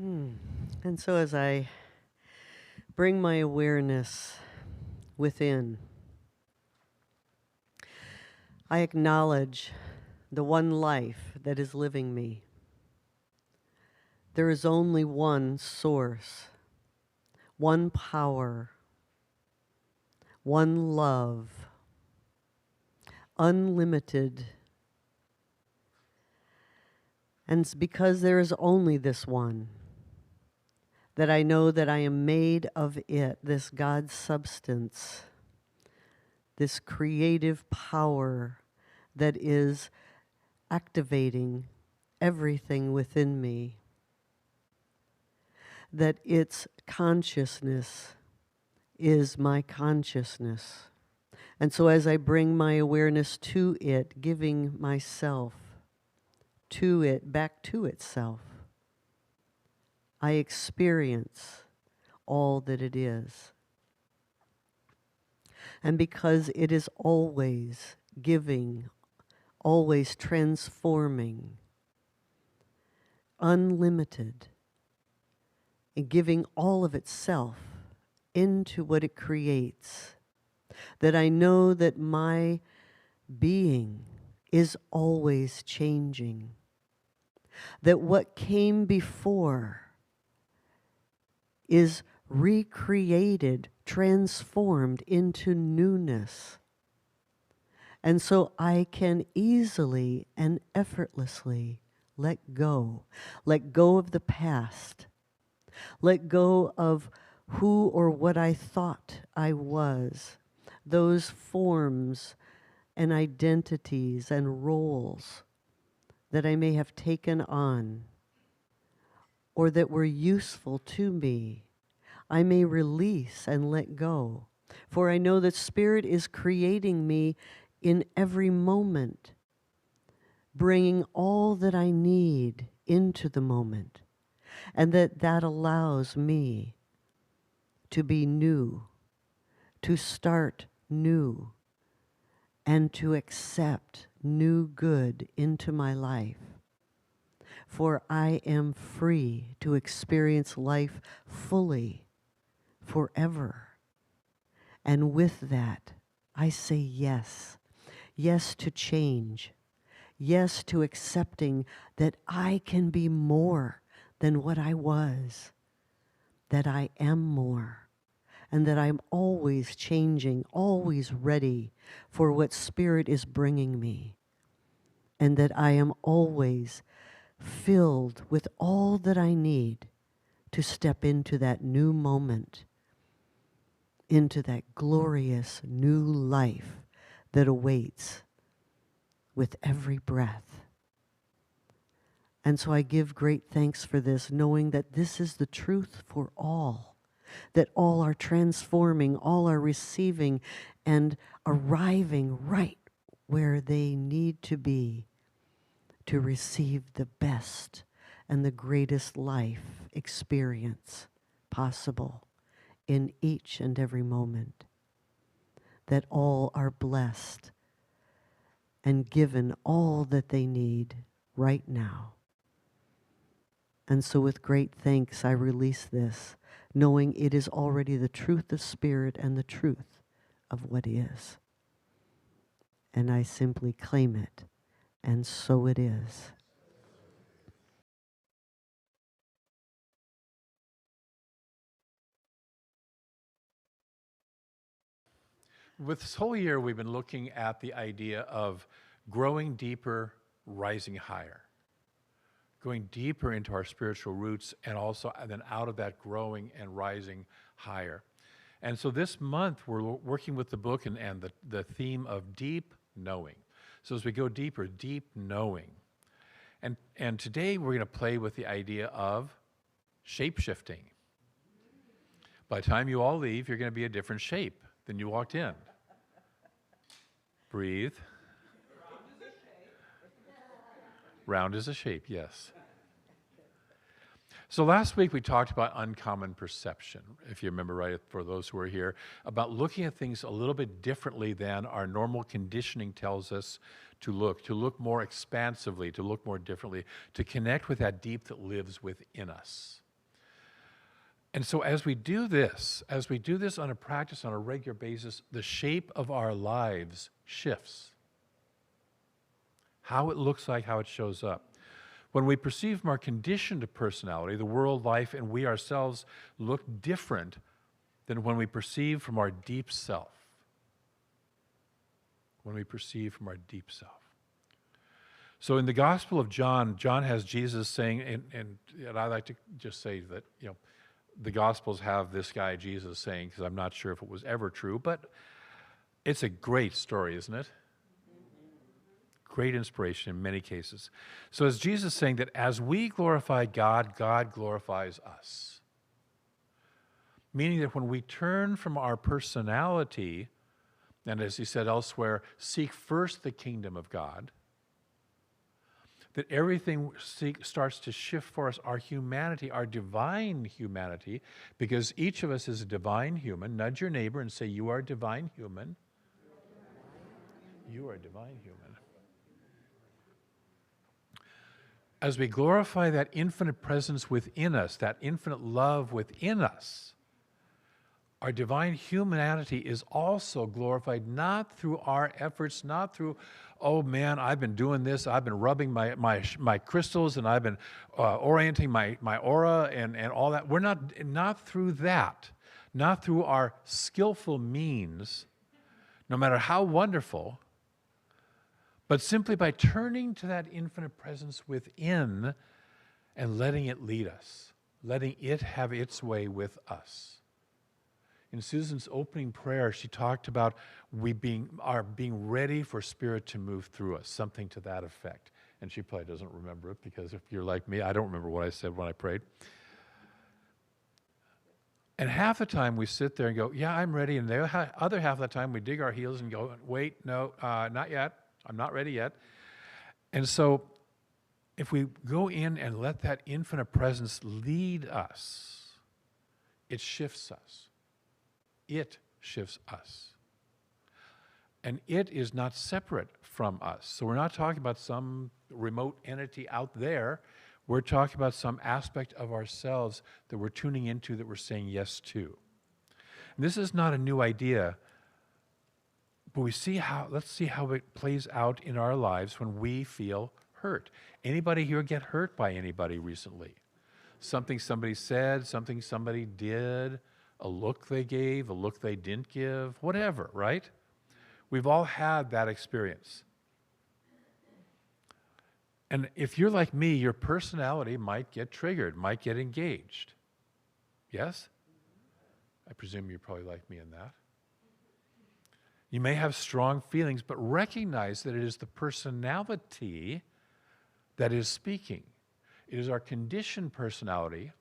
And so as I bring my awareness within, I acknowledge the one life that is living me. There is only one source, one power, one love, unlimited. And it's because there is only this one that I know that I am made of it, this God substance, this creative power that is activating everything within me, that its consciousness is my consciousness. And so as I bring my awareness to it, giving myself to it, back to itself, I experience all that it is. And because it is always giving, always transforming, unlimited, and giving all of itself into what it creates, that I know that my being is always changing, that what came before is recreated, transformed into newness. And so I can easily and effortlessly let go of the past, let go of who or what I thought I was, those forms and identities and roles that I may have taken on or that were useful to me. I may release and let go, for I know that Spirit is creating me in every moment, bringing all that I need into the moment, and that allows me to be new, to start new, and to accept new good into my life. For I am free to experience life fully, forever. And with that, I say yes. Yes to change. Yes to accepting that I can be more than what I was, that I am more, and that I'm always changing, always ready for what Spirit is bringing me, and that I am always filled with all that I need to step into that new moment, into that glorious new life that awaits with every breath. And so I give great thanks for this, knowing that this is the truth for all, that all are transforming, all are receiving and arriving right where they need to be to receive the best and the greatest life experience possible in each and every moment, that all are blessed and given all that they need right now. And so with great thanks, I release this, knowing it is already the truth of Spirit and the truth of what is. And I simply claim it, and so it is. With this whole year, we've been looking at the idea of growing deeper, rising higher, going deeper into our spiritual roots, and also and then out of that growing and rising higher. And so this month, we're working with the book and the theme of deep knowing. So as we go deeper, deep knowing. And today, we're going to play with the idea of shape-shifting. By the time you all leave, you're going to be a different shape than you walked in. Breathe. Round is a shape, yes. So last week we talked about uncommon perception, if you remember right, for those who are here, about looking at things a little bit differently than our normal conditioning tells us to look more expansively, to look more differently, to connect with that deep that lives within us. And so as we do this on a practice on a regular basis, the shape of our lives shifts. How it looks like, how it shows up. When we perceive from our conditioned personality, the world, life, and we ourselves look different than when we perceive from our deep self. When we perceive from our deep self. So in the Gospel of John, John has Jesus saying, and I like to just say that, the Gospels have this guy Jesus saying, because I'm not sure if it was ever true, but it's a great story, isn't it? Great inspiration in many cases. So as Jesus saying that as we glorify God, God glorifies us. Meaning that when we turn from our personality, and as he said elsewhere, seek first the kingdom of God, that everything starts to shift for us, our humanity, our divine humanity, because each of us is a divine human. Nudge your neighbor and say, you are a divine human. You are a divine human. As we glorify that infinite presence within us, that infinite love within us, our divine humanity is also glorified, not through our efforts, not through, oh man, I've been doing this, I've been rubbing my crystals, and I've been orienting my aura and all that. We're not through that, not through our skillful means, no matter how wonderful, but simply by turning to that infinite presence within and letting it lead us, letting it have its way with us. In Susan's opening prayer, she talked about being ready for Spirit to move through us, something to that effect. And she probably doesn't remember it, because if you're like me, I don't remember what I said when I prayed. And half the time we sit there and go, yeah, I'm ready. And the other half of the time we dig our heels and go, wait, no, not yet. I'm not ready yet. And so if we go in and let that infinite presence lead us, it shifts us. It shifts us. And it is not separate from us. So we're not talking about some remote entity out there. We're talking about some aspect of ourselves that we're tuning into, that we're saying yes to. And this is not a new idea, but let's see how it plays out in our lives when we feel hurt. Anybody here get hurt by anybody recently? Something somebody said, something somebody did, a look they gave, a look they didn't give, whatever, right? We've all had that experience. And if you're like me, your personality might get triggered, might get engaged. Yes? I presume you're probably like me in that. You may have strong feelings, but recognize that it is the personality that is speaking. It is our conditioned personality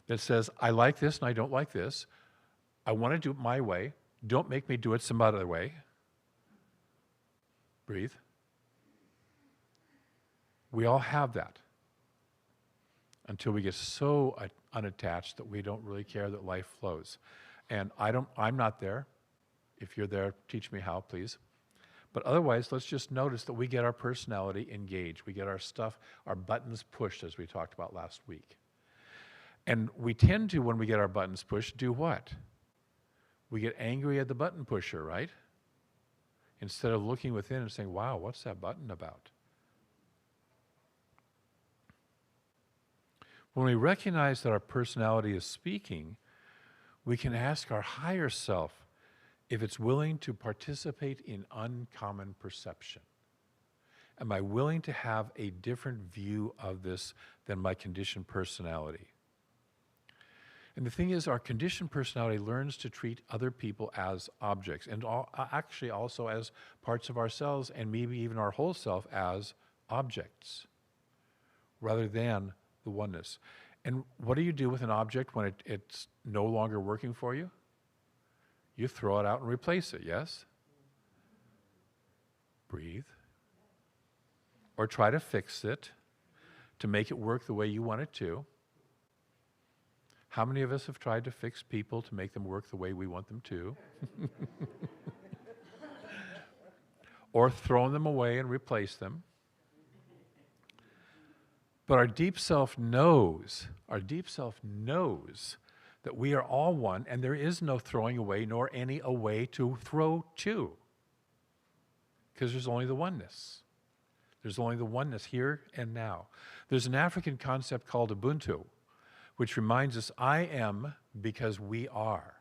that says, I like this and I don't like this. I want to do it my way. Don't make me do it some other way. Breathe. We all have that until we get so unattached that we don't really care that life flows. And I'm not there. If you're there, teach me how, please. But otherwise, let's just notice that we get our personality engaged. We get our stuff, our buttons pushed, as we talked about last week. And we tend to, when we get our buttons pushed, do what? We get angry at the button pusher, right? Instead of looking within and saying, wow, what's that button about? When we recognize that our personality is speaking, we can ask our higher self if it's willing to participate in uncommon perception. Am I willing to have a different view of this than my conditioned personality? And the thing is, our conditioned personality learns to treat other people as objects, and actually also as parts of ourselves, and maybe even our whole self as objects, rather than the oneness. And what do you do with an object when it's no longer working for you? You throw it out and replace it, yes? Breathe. Or try to fix it to make it work the way you want it to. How many of us have tried to fix people to make them work the way we want them to? Or thrown them away and replaced them? But our deep self knows that we are all one, and there is no throwing away nor any away to throw to, because there's only the oneness. There's only the oneness here and now. There's an African concept called Ubuntu, which reminds us, I am because we are.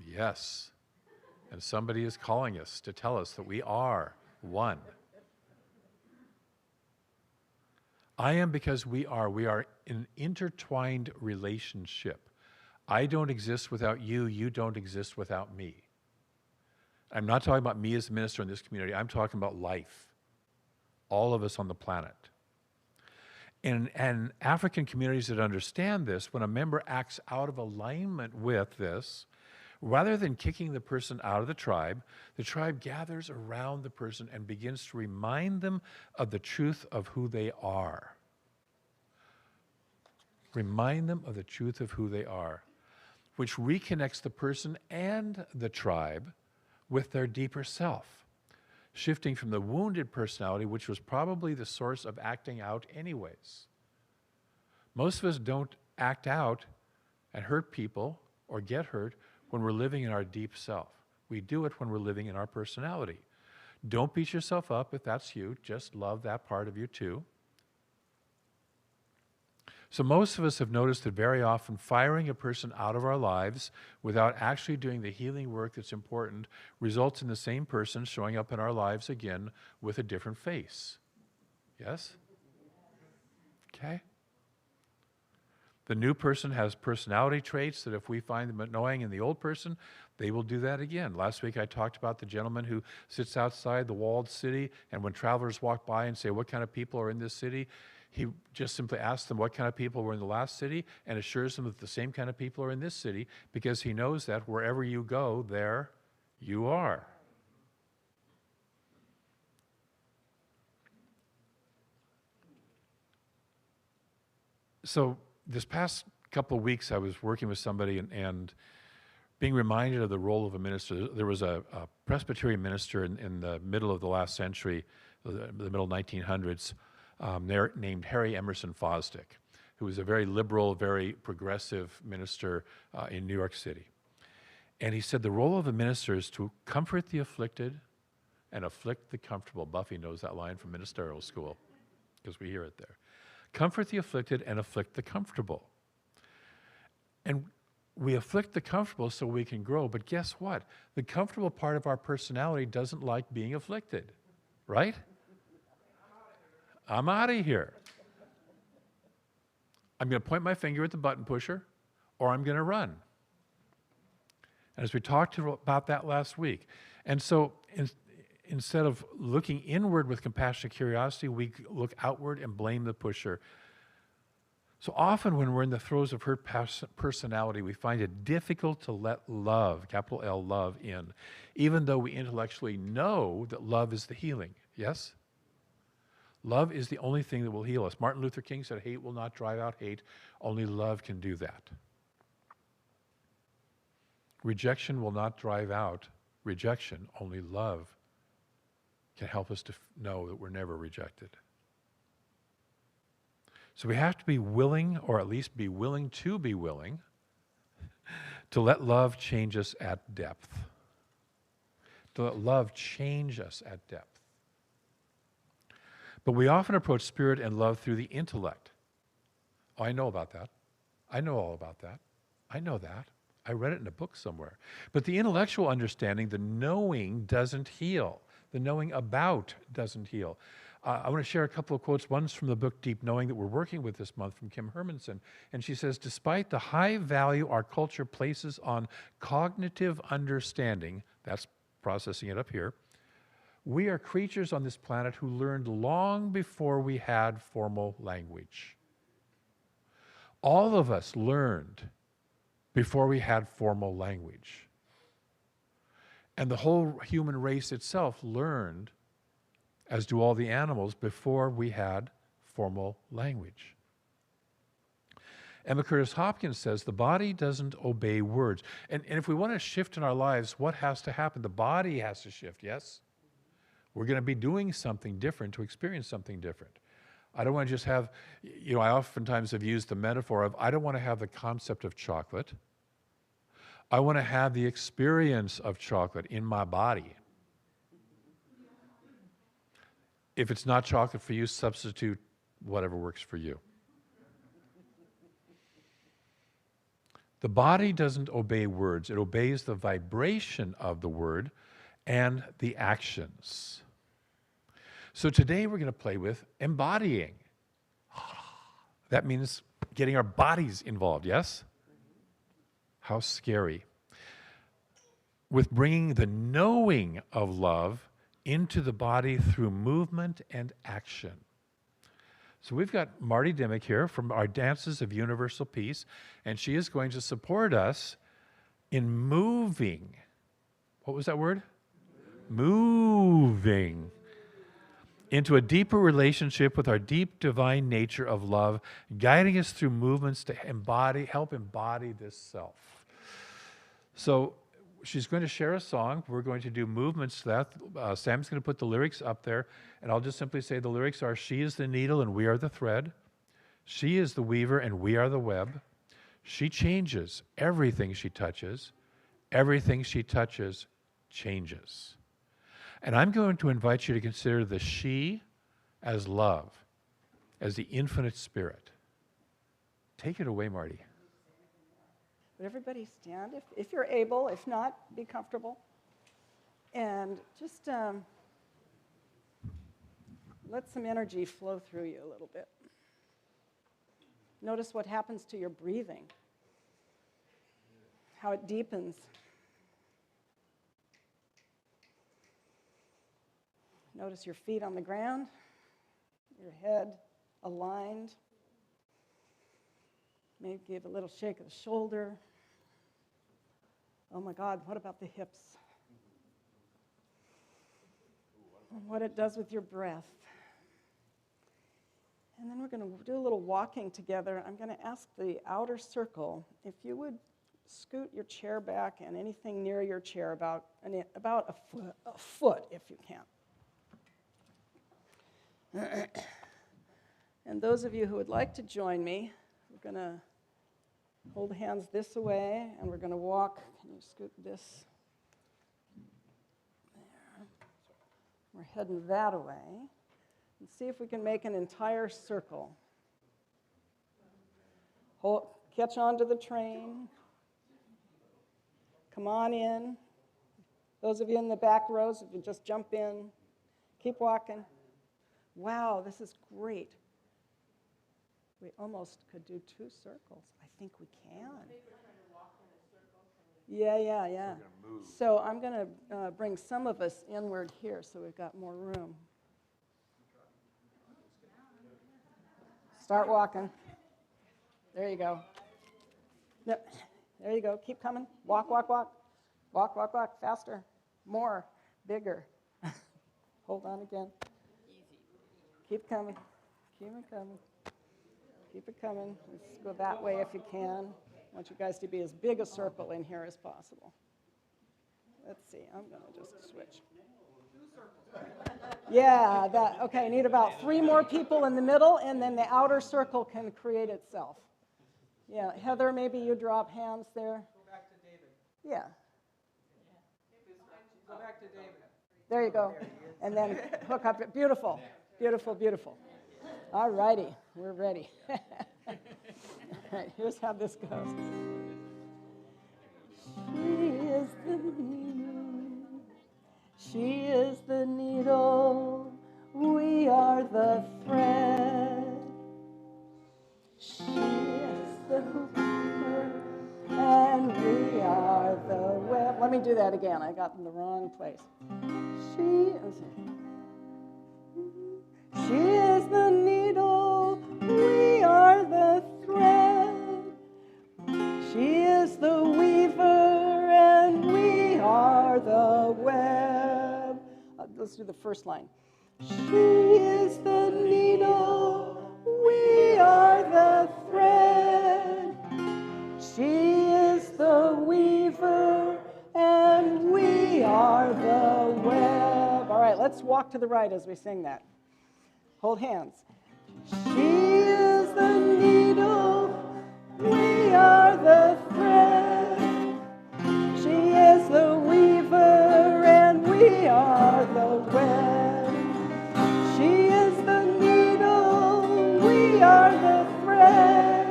Yes. And somebody is calling us to tell us that we are one. I am because we are. We are in an intertwined relationship. I don't exist without you. You don't exist without me. I'm not talking about me as a minister in this community. I'm talking about life. All of us on the planet. And African communities that understand this, when a member acts out of alignment with this, rather than kicking the person out of the tribe gathers around the person and begins to remind them of the truth of who they are. Remind them of the truth of who they are, which reconnects the person and the tribe with their deeper self, shifting from the wounded personality, which was probably the source of acting out anyways. Most of us don't act out and hurt people or get hurt when we're living in our deep self. We do it when we're living in our personality. Don't beat yourself up if that's you. Just love that part of you too. So most of us have noticed that very often firing a person out of our lives without actually doing the healing work that's important results in the same person showing up in our lives again with a different face. Yes? Okay. The new person has personality traits that if we find them annoying in the old person, they will do that again. Last week I talked about the gentleman who sits outside the walled city, and when travelers walk by and say, what kind of people are in this city? He just simply asks them what kind of people were in the last city and assures them that the same kind of people are in this city, because he knows that wherever you go, there you are. So this past couple of weeks, I was working with somebody and being reminded of the role of a minister. There was a Presbyterian minister in the middle of the last century, the middle 1900s, named Harry Emerson Fosdick, who was a very liberal, very progressive minister in New York City. And he said the role of a minister is to comfort the afflicted and afflict the comfortable. Buffy knows that line from ministerial school because we hear it there. Comfort the afflicted and afflict the comfortable. And we afflict the comfortable so we can grow, but guess what? The comfortable part of our personality doesn't like being afflicted, right? I'm out of here. I'm going to point my finger at the button pusher, or I'm going to run. And as we talked about that last week, and so instead of looking inward with compassionate curiosity, we look outward and blame the pusher. So often when we're in the throes of hurt personality, we find it difficult to let love, capital L, love in, even though we intellectually know that love is the healing. Yes? Love is the only thing that will heal us. Martin Luther King said, hate will not drive out hate. Only love can do that. Rejection will not drive out rejection. Only love can help us to know that we're never rejected. So we have to be willing, or at least be willing to let love change us at depth. To let love change us at depth. But we often approach spirit and love through the intellect. Oh, I know about that. I know all about that. I know that. I read it in a book somewhere. But the intellectual understanding, the knowing, doesn't heal. The knowing about doesn't heal. I want to share a couple of quotes. One's from the book Deep Knowing that we're working with this month from Kim Hermanson. And she says, despite the high value our culture places on cognitive understanding, that's processing it up here, we are creatures on this planet who learned long before we had formal language. All of us learned before we had formal language. And the whole human race itself learned, as do all the animals, before we had formal language. Emma Curtis Hopkins says the body doesn't obey words. And if we want to shift in our lives, what has to happen? The body has to shift, yes? We're going to be doing something different to experience something different. I don't want to just have, I oftentimes have used the metaphor of, I don't want to have the concept of chocolate. I want to have the experience of chocolate in my body. If it's not chocolate for you, substitute whatever works for you. The body doesn't obey words. It obeys the vibration of the word and the actions. So today we're going to play with embodying. That means getting our bodies involved, yes? How scary. With bringing the knowing of love into the body through movement and action. So we've got Marty Dimmick here from our Dances of Universal Peace, and she is going to support us in moving. What was that word? Moving into a deeper relationship with our deep divine nature of love, guiding us through movements to help embody this self. So she's going to share a song. We're going to do movements to that. Sam's going to put the lyrics up there, and I'll just simply say the lyrics are, she is the needle and we are the thread. She is the weaver and we are the web. She changes everything she touches. Everything she touches changes. And I'm going to invite you to consider the she as love, as the infinite spirit. Take it away, Marty. Would everybody stand if you're able? If not, be comfortable. And just let some energy flow through you a little bit. Notice what happens to your breathing, how it deepens. Notice your feet on the ground, your head aligned. Maybe give a little shake of the shoulder. Oh my God, what about the hips? And what it does with your breath. And then we're going to do a little walking together. I'm going to ask the outer circle if you would scoot your chair back and anything near your chair about a foot if you can. And those of you who would like to join me, we're going to hold hands this way, and we're going to walk. Can you scoot this? There. We're heading that way. And see if we can make an entire circle. Catch on to the train. Come on in. Those of you in the back rows, if you just jump in, keep walking. Wow, this is great. We almost could do 2 circles. I think we can. Yeah. So I'm going to bring some of us inward here so we've got more room. Start walking. There you go. No, there you go. Keep coming. Walk. Walk. Faster. More. Bigger. Hold on again. Keep coming. Keep it coming. Let's go that way if you can. I want you guys to be as big a circle in here as possible. Let's see. I'm going to just switch. Yeah, okay, need about 3 more people in the middle, and then the outer circle can create itself. Yeah, Heather, maybe you drop hands there. Go back to David. Yeah. Go back to David. There you go. And then hook up. Beautiful. All righty, we're ready. All right, here's how this goes. She is the needle, we are the thread. She is the hooker, and we are the web. Let me do that again, I got in the wrong place. She is the needle, we are the thread. She is the weaver, and we are the web. Let's do the first line. She is the needle, we are the thread. She is the weaver, and we are the web. All right, let's walk to the right as we sing that. Hold hands. She is the needle, we are the thread. She is the weaver, and we are the web. She is the needle, we are the thread.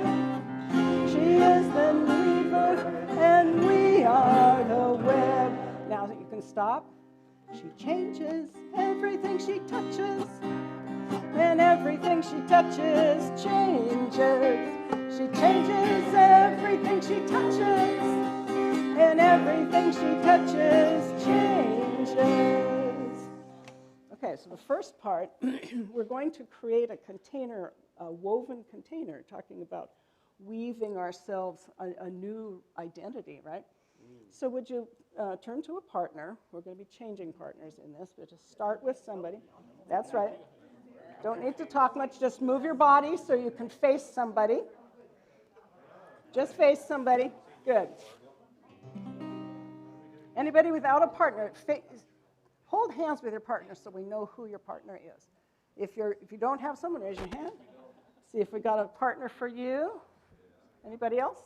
She is the weaver, and we are the web. Now you can stop. She changes everything she touches, and everything she touches changes. She changes everything she touches, and everything she touches changes. Okay, so the first part, we're going to create a container, a woven container, talking about weaving ourselves a new identity, right? So would you turn to a partner? We're going to be changing partners in this, but just start with somebody. That's right. Don't need to talk much. Just move your body so you can face somebody. Just face somebody. Good. Anybody without a partner, hold hands with your partner so we know who your partner is. If you don't have someone, raise your hand. See if we got a partner for you. Anybody else?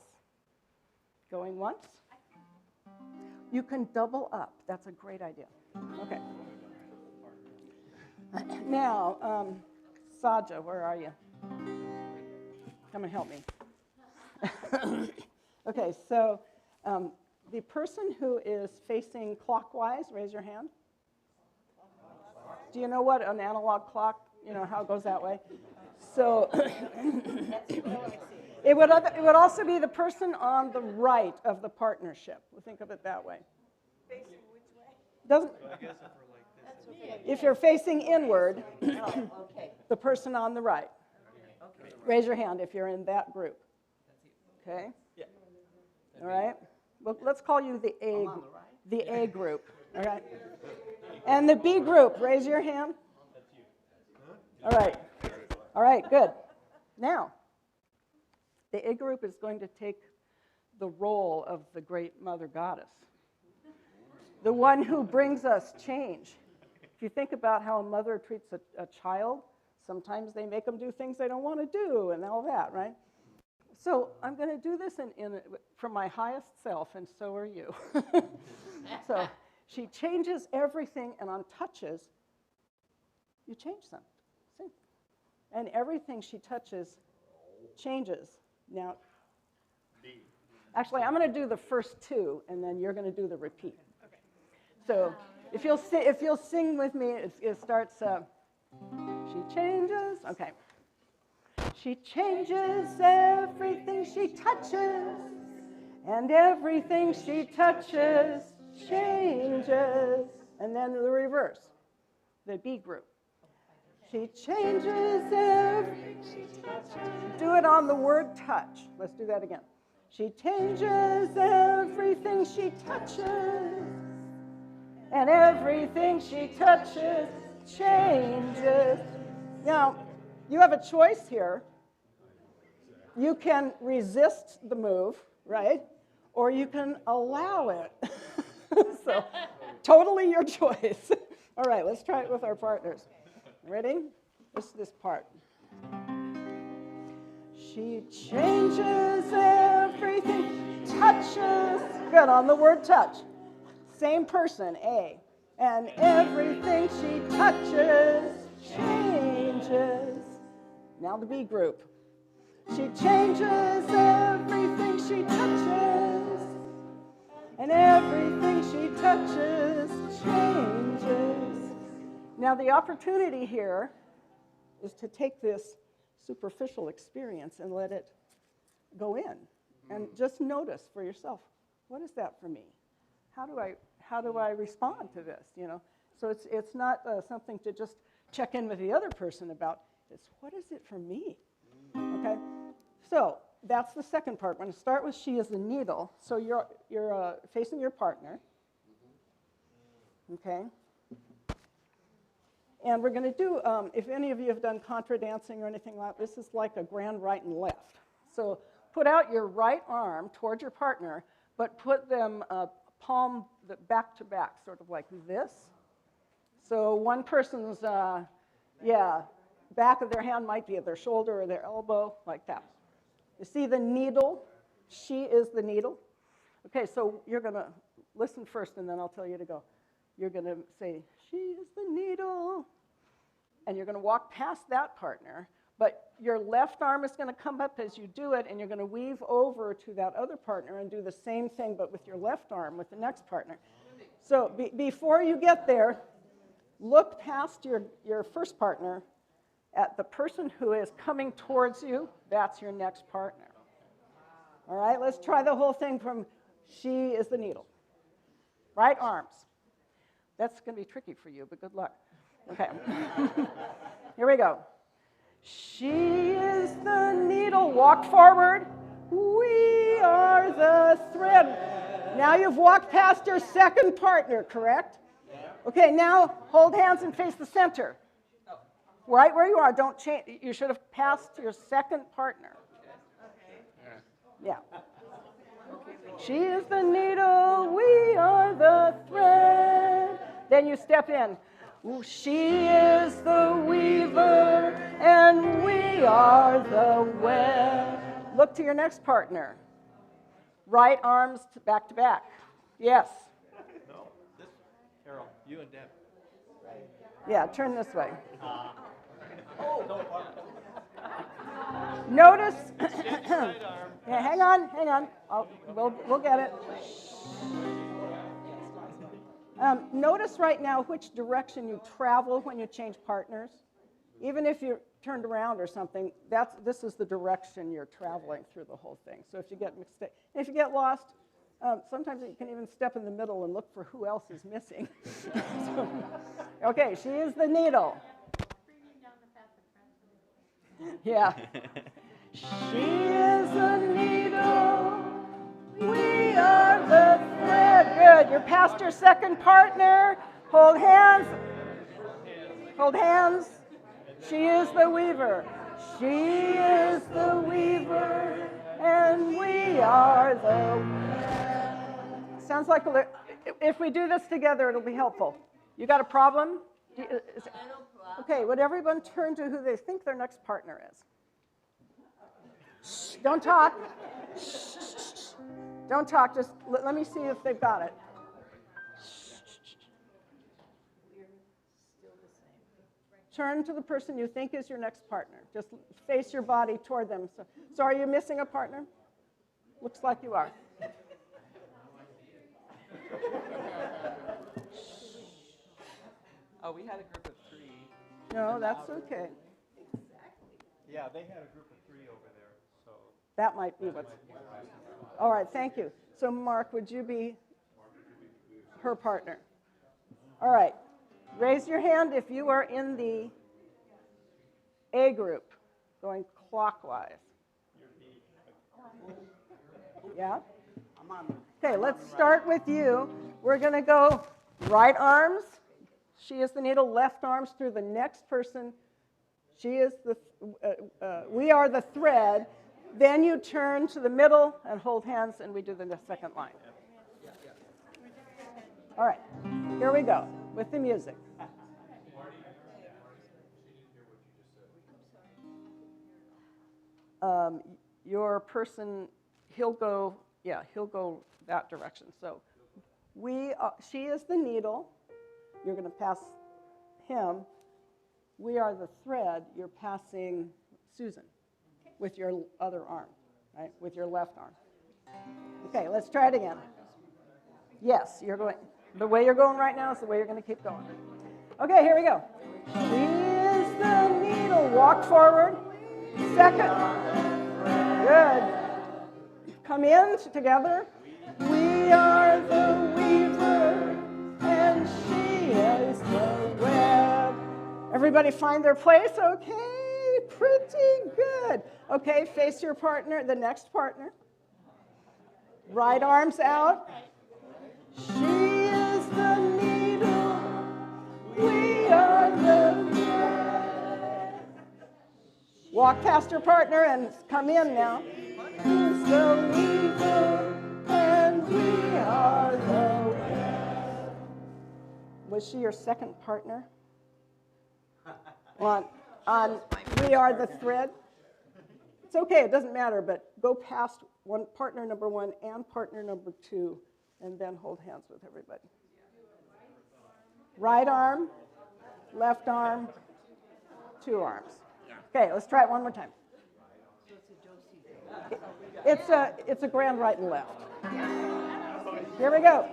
Going once? You can double up. That's a great idea. Okay. Now, Saja, where are you? Come and help me. Okay, so the person who is facing clockwise, raise your hand. Do you know what an analog clock, you know, how it goes that way? So it would also be the person on the right of the partnership. We'll think of it that way. Facing which way? Doesn't, I guess if we're like this. That's okay. if you're facing inward, Oh, okay. the person on the right. Okay. Raise your hand if you're in that group. Okay? Yeah. All right? Well, let's call you the A, on the right? the A group. All right? And the B group, raise your hand. All right. All right, good. Now, the A group is going to take the role of the great mother goddess, the one who brings us change. If you think about how a mother treats a child, sometimes they make them do things they don't want to do and all that, right? So I'm going to do this from my highest self, and so are you. So she changes everything, and on touches, you change something. See? And everything she touches changes. Now, actually, I'm going to do the first two, and then you're going to do the repeat. Okay. So if you'll sing with me, it starts, she changes, okay. She changes everything she touches, and everything she touches changes. And then the reverse, the B group. She changes everything she touches. Do it on the word touch. Let's do that again. She changes everything she touches, and everything she touches changes. Now, you have a choice here. You can resist the move, right? Or you can allow it. So, totally your choice. All right, let's try it with our partners. Ready? This part. She changes everything, touches. Good, on the word touch. Same person, A. And everything she touches changes. Now the B group. She changes everything she touches, and everything she touches changes. Now the opportunity here is to take this superficial experience and let it go in, and just notice for yourself, what is that for me? How do I respond to this? You know, so it's not something to just check in with the other person about. It's what is it for me? Okay, so that's the second part. We're going to start with she is the needle. So you're facing your partner. Okay. And we're going to do, if any of you have done contra dancing or anything like that, this is like a grand right and left. So put out your right arm toward your partner, but put them palm back to back, sort of like this. So one person's, yeah, back of their hand might be at their shoulder or their elbow, like that. You see the needle? She is the needle. Okay, so you're going to listen first, and then I'll tell you to go. You're going to say, she is the needle. And you're going to walk past that partner, but your left arm is going to come up as you do it, and you're going to weave over to that other partner and do the same thing, but with your left arm with the next partner. So before you get there, look past your first partner at the person who is coming towards you. That's your next partner. All right, let's try the whole thing from she is the needle. Right arms. That's going to be tricky for you, but good luck. Okay. Here we go. She is the needle. Walk forward. We are the thread. Now you've walked past your second partner, correct? Okay, now hold hands and face the center. Right where you are. Don't change. You should have passed your second partner. Yeah. She is the needle. We are the thread. Then you step in. She is the weaver, and we are the web. Look to your next partner. Right arms back to back. Yes. No, this, Carol, you and Deb. Yeah, turn this way. Notice. Yeah, hang on. We'll get it. Notice right now which direction you travel when you change partners. Even if you're turned around or something, this is the direction you're traveling through the whole thing. So if you get if you get lost, sometimes you can even step in the middle and look for who else is missing. Okay, she is the needle. Yeah. She is the needle. We are the thread. Good. You're past your second partner. Hold hands. Hold hands. She is the weaver. She is the weaver, and we are the. Sounds like if we do this together, it'll be helpful. You got a problem? Okay, would everyone turn to who they think their next partner is? Shh, don't talk. Shh. Don't talk. Just let me see if they've got it. Turn to the person you think is your next partner. Just face your body toward them. So are you missing a partner? Looks like you are. Oh, we had a group of 3. No, that's okay. Yeah, they had a group of 3 over there, so. That might be what's. All right, thank you. So, Mark, would you be her partner? All right. Raise your hand if you are in the A group, going clockwise. Yeah? Okay, let's start with you. We're going to go right arms. She is the needle. Left arms through the next person. She is the. We are the thread. Then you turn to the middle and hold hands, and we do the second line. All right, here we go with the music. Your person, he'll go that direction. So she is the needle. You're going to pass him. We are the thread. You're passing Susan with your other arm, right? With your left arm. Okay, let's try it again. Yes, you're going. The way you're going right now is the way you're going to keep going. Okay, here we go. She is the needle. Walk forward. Second. Good. Come in together. We are the weaver, and she is the web. Everybody find their place? Okay, pretty good. Okay, face your partner, the next partner. Right arms out. She is the needle. We are the thread. Walk past your partner and come in now. She's the weaver, and we are the web. Was she your second partner? Well, on we are the thread. It's okay, it doesn't matter, but go past partner number 1 and partner number 2, and then hold hands with everybody. Right arm, left arm, 2 arms. Okay, let's try it one more time. It's a grand right and left. Here we go.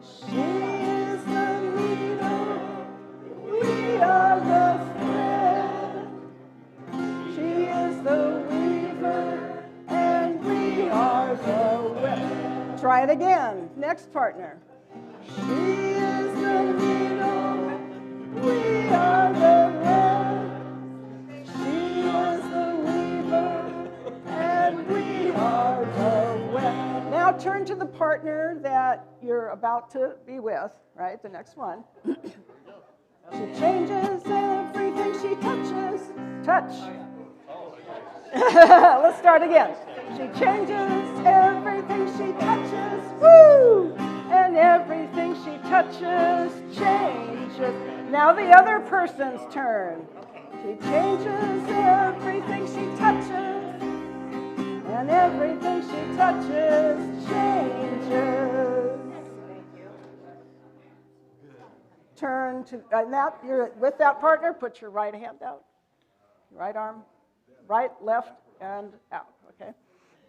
She is the needle, we are the thread. She is the weaver, and we are the web. Try it again. Next partner. She is the needle, we are the web. She is the weaver, and we are the web. Now turn to the partner that you're about to be with, right? The next one. She changes everything she touches. Touch. Let's start again. She changes everything she touches. Woo! And everything she touches changes. Now the other person's turn. She changes everything she touches. And everything she touches changes. Turn to, now you're with that partner, put your right hand out. Right arm, right, left, and out, okay?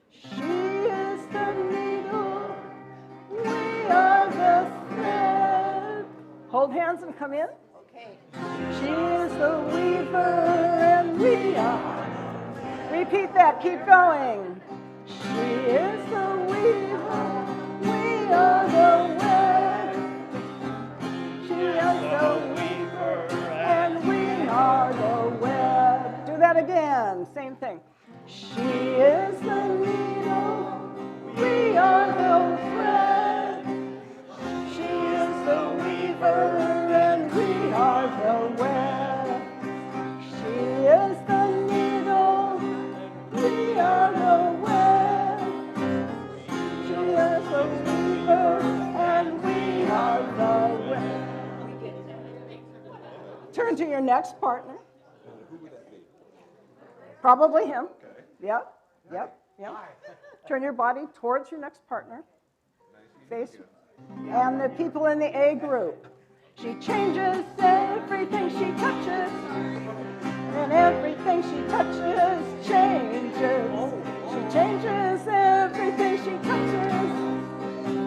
She is the needle, we are the thread. Hold hands and come in. Okay. She is the weaver, and we are. Repeat that, keep going. She is the weaver, we are the web. She is the weaver, and we are the web. Do that again, same thing. She is the needle, we are the thread. She is the weaver, and we are the web. She is the needle, we are the web. She is the weaver, and we are the web. Turn to your next partner. Probably him. Yep, yep, yep. Turn your body towards your next partner. Face. And the people in the A group. She changes everything she touches. And everything she touches changes. She changes everything she touches.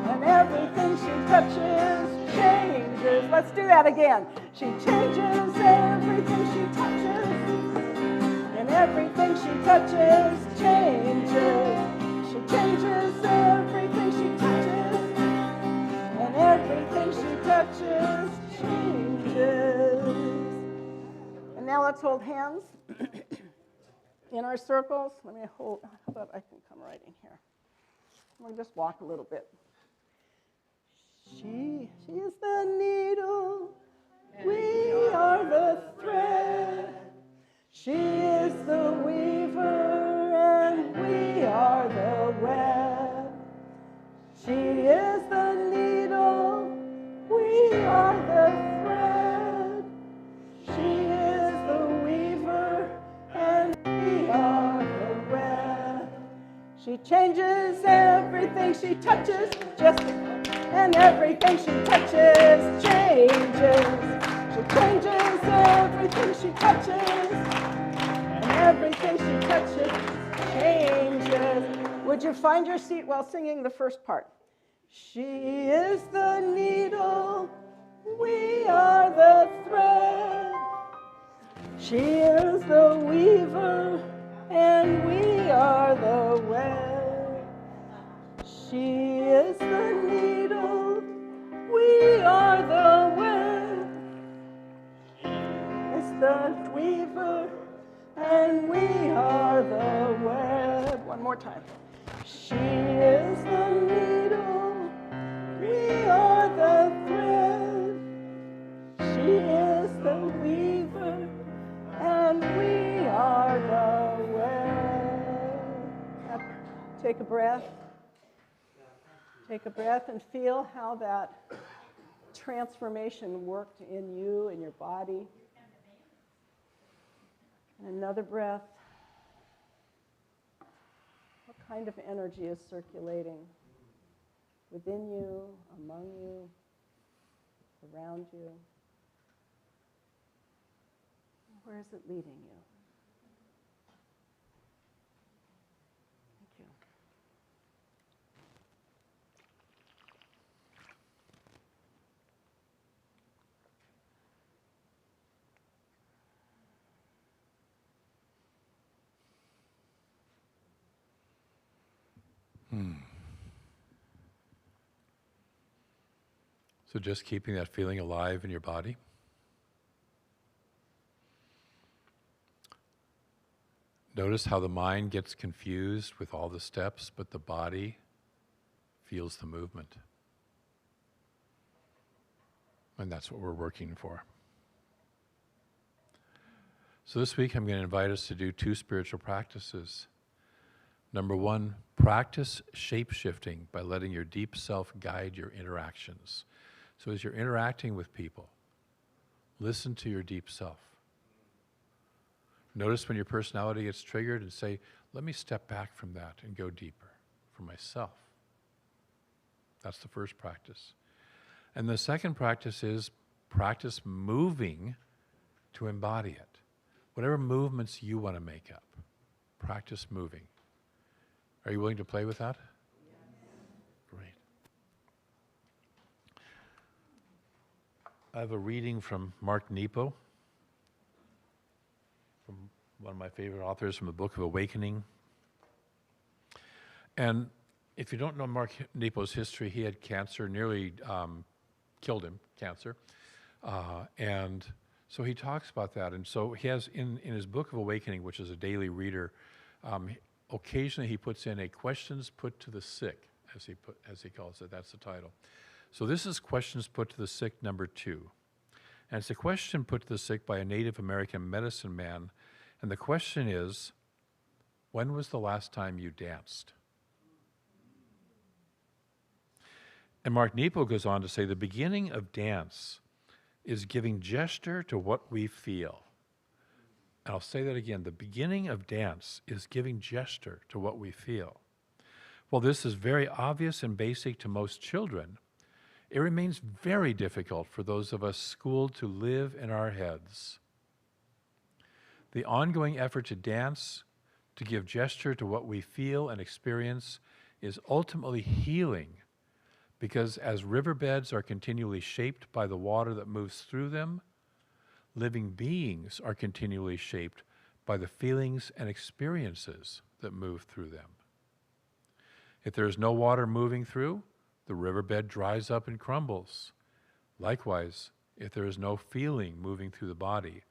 And everything she touches changes. Let's do that again. She changes everything she touches. And everything she touches changes. She changes everything she touches. And everything she touches changes. And now let's hold hands in our circles. Let me hold, how about I can come right in here. We'll just walk a little bit. She is the needle, we are the thread. She is the weaver, and we are the web. She is the needle, we are the thread. She is the weaver, and we are the web. She changes everything she touches, and everything she touches changes. She changes everything she touches, and everything she touches changes. Would you find your seat while singing the first part? She is the needle, we are the thread. She is the weaver, and we are the web. She is the needle, we are the web. It's the weaver, and we are the web. One more time. She is the needle, we are the thread. She is the weaver, and we are the web. Now, take a breath. Take a breath and feel how that transformation worked in you and your body. And another breath. What kind of energy is circulating within you, among you, around you? Where is it leading you? Thank you. So just keeping that feeling alive in your body. Notice how the mind gets confused with all the steps, but the body feels the movement. And that's what we're working for. So this week I'm going to invite us to do 2 spiritual practices. Number 1, practice shape-shifting by letting your deep self guide your interactions. So as you're interacting with people, listen to your deep self. Notice when your personality gets triggered and say, let me step back from that and go deeper for myself. That's the first practice. And the second practice is practice moving to embody it. Whatever movements you want to make up, practice moving. Are you willing to play with that? Yes. Great. I have a reading from Mark Nepo, from one of my favorite authors from the Book of Awakening. And if you don't know Mark Nepo's history, he had cancer, nearly killed him, cancer. And so he talks about that. And so he has in his Book of Awakening, which is a daily reader, occasionally he puts in a questions put to the sick, as he calls it. That's the title. So this is questions put to the sick number 2. And it's a question put to the sick by a Native American medicine man. And the question is, when was the last time you danced? And Mark Nepo goes on to say, the beginning of dance is giving gesture to what we feel. And I'll say that again. The beginning of dance is giving gesture to what we feel. While this is very obvious and basic to most children, it remains very difficult for those of us schooled to live in our heads. The ongoing effort to dance, to give gesture to what we feel and experience, is ultimately healing, because as riverbeds are continually shaped by the water that moves through them, living beings are continually shaped by the feelings and experiences that move through them. If there is no water moving through, the riverbed dries up and crumbles. Likewise, if there is no feeling moving through the body,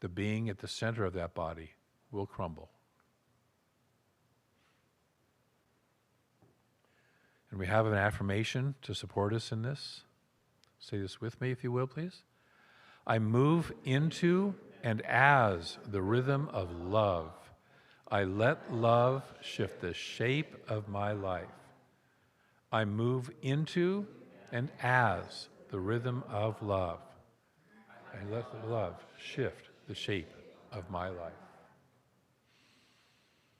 the being at the center of that body will crumble. And we have an affirmation to support us in this. Say this with me, if you will, please. I move into and as the rhythm of love. I let love shift the shape of my life. I move into and as the rhythm of love. I let love shift the shape of my life.